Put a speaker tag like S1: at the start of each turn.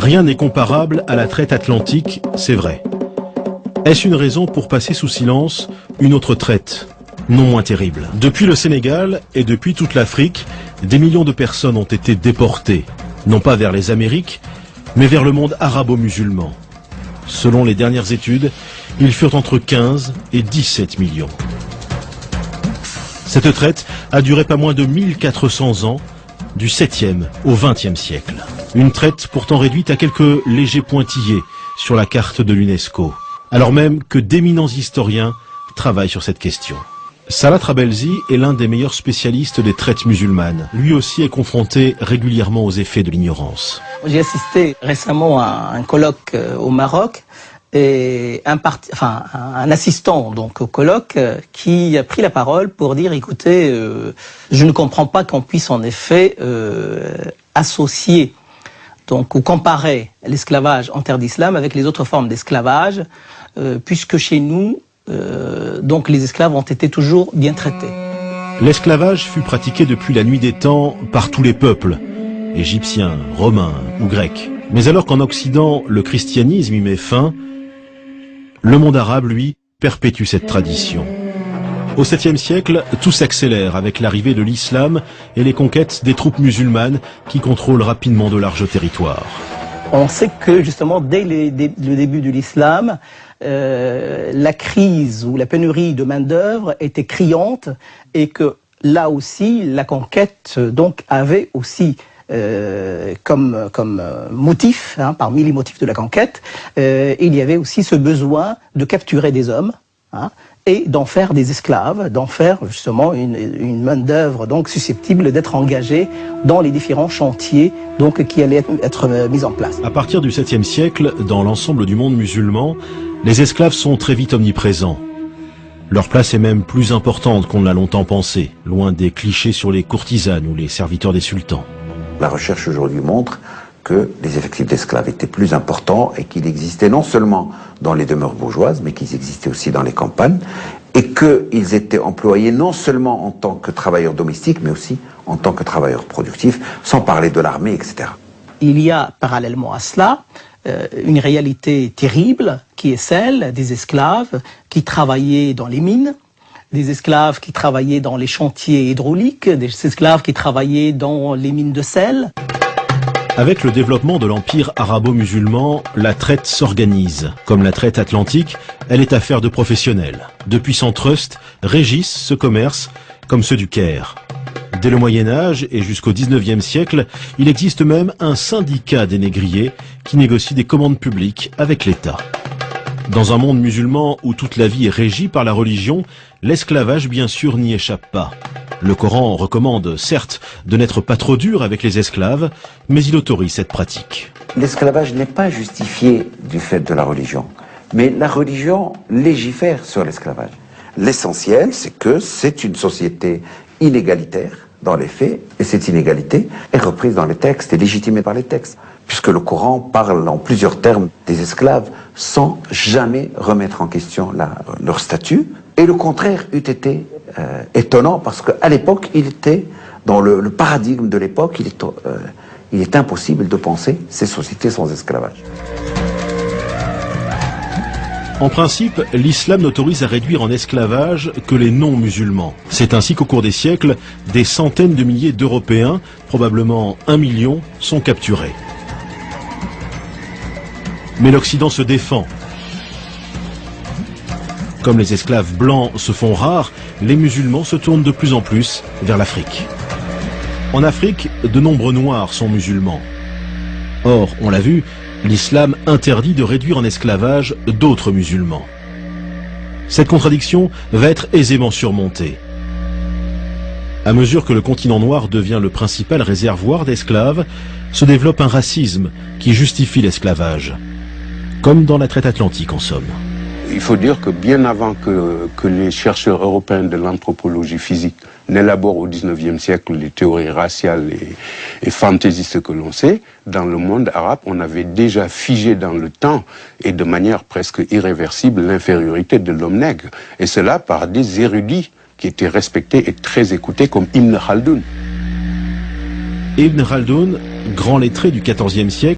S1: Rien n'est comparable à la traite atlantique, c'est vrai. Est-ce une raison pour passer sous silence une autre traite, non moins terrible? Depuis le Sénégal et depuis toute l'Afrique, des millions de personnes ont été déportées, non pas vers les Amériques, mais vers le monde arabo-musulman. Selon les dernières études, ils furent entre 15 et 17 millions. Cette traite a duré pas moins de 1400 ans, du 7e au 20e siècle. Une traite pourtant réduite à quelques légers pointillés sur la carte de l'UNESCO, alors même que d'éminents historiens travaillent sur cette question. Salah Trabelsi est l'un des meilleurs spécialistes des traites musulmanes. Lui aussi est confronté régulièrement aux effets de l'ignorance.
S2: J'ai assisté récemment à un colloque au Maroc et un assistant donc au colloque qui a pris la parole pour dire écoutez, je ne comprends pas qu'on puisse en effet associer donc ou comparer l'esclavage en terre d'islam avec les autres formes d'esclavage, puisque chez nous donc les esclaves ont été toujours bien traités.
S1: L'esclavage fut pratiqué depuis la nuit des temps par tous les peuples, égyptiens, romains ou grecs. Mais alors qu'en Occident, le christianisme y met fin, le monde arabe, lui, perpétue cette tradition. Au 7e siècle, tout s'accélère avec l'arrivée de l'islam et les conquêtes des troupes musulmanes qui contrôlent rapidement de larges territoires.
S2: On sait que justement, dès le début de l'islam, la crise ou la pénurie de main-d'œuvre était criante et que là aussi, la conquête donc avait aussi comme motif, parmi les motifs de la conquête, il y avait aussi ce besoin de capturer des hommes et d'en faire des esclaves, d'en faire justement une main-d'œuvre donc susceptible d'être engagée dans les différents chantiers donc qui allaient être mis en place.
S1: À partir du 7e siècle, dans l'ensemble du monde musulman, les esclaves sont très vite omniprésents. Leur place est même plus importante qu'on ne l'a longtemps pensé, loin des clichés sur les courtisanes ou les serviteurs des sultans.
S3: La recherche aujourd'hui montre que les effectifs d'esclaves étaient plus importants et qu'il existait non seulement dans les demeures bourgeoises, mais qu'ils existaient aussi dans les campagnes, et qu'ils étaient employés non seulement en tant que travailleurs domestiques, mais aussi en tant que travailleurs productifs, sans parler de l'armée, etc.
S2: Il y a parallèlement à cela une réalité terrible qui est celle des esclaves qui travaillaient dans les mines, des esclaves qui travaillaient dans les chantiers hydrauliques, des esclaves qui travaillaient dans les mines de sel.
S1: Avec le développement de l'empire arabo-musulman, la traite s'organise. Comme la traite atlantique, elle est affaire de professionnels. De puissants trusts régissent ce commerce, comme ceux du Caire. Dès le Moyen-Âge et jusqu'au 19e siècle, il existe même un syndicat des négriers qui négocie des commandes publiques avec l'État. Dans un monde musulman où toute la vie est régie par la religion, l'esclavage bien sûr n'y échappe pas. Le Coran recommande, certes, de n'être pas trop dur avec les esclaves, mais il autorise cette pratique.
S3: L'esclavage n'est pas justifié du fait de la religion, mais la religion légifère sur l'esclavage. L'essentiel, c'est que c'est une société inégalitaire dans les faits, et cette inégalité est reprise dans les textes et légitimée par les textes, puisque le Coran parle en plusieurs termes des esclaves sans jamais remettre en question leur statut, et le contraire eût été étonnant, parce qu'à l'époque, il était, dans le paradigme de l'époque, il est impossible de penser ces sociétés sans esclavage.
S1: En principe, l'islam n'autorise à réduire en esclavage que les non-musulmans. C'est ainsi qu'au cours des siècles, des centaines de milliers d'Européens, probablement 1 million, sont capturés. Mais l'Occident se défend. Comme les esclaves blancs se font rares, les musulmans se tournent de plus en plus vers l'Afrique. En Afrique, de nombreux noirs sont musulmans. Or, on l'a vu, l'islam interdit de réduire en esclavage d'autres musulmans. Cette contradiction va être aisément surmontée. À mesure que le continent noir devient le principal réservoir d'esclaves, se développe un racisme qui justifie l'esclavage. Comme dans la traite atlantique en somme.
S4: Il faut dire que bien avant que les chercheurs européens de l'anthropologie physique n'élaborent au XIXe siècle les théories raciales et fantaisistes que l'on sait, dans le monde arabe, on avait déjà figé dans le temps et de manière presque irréversible l'infériorité de l'homme nègre. Et cela par des érudits qui étaient respectés et très écoutés comme Ibn Khaldoun.
S1: Ibn Khaldoun, grand lettré du XIVe siècle,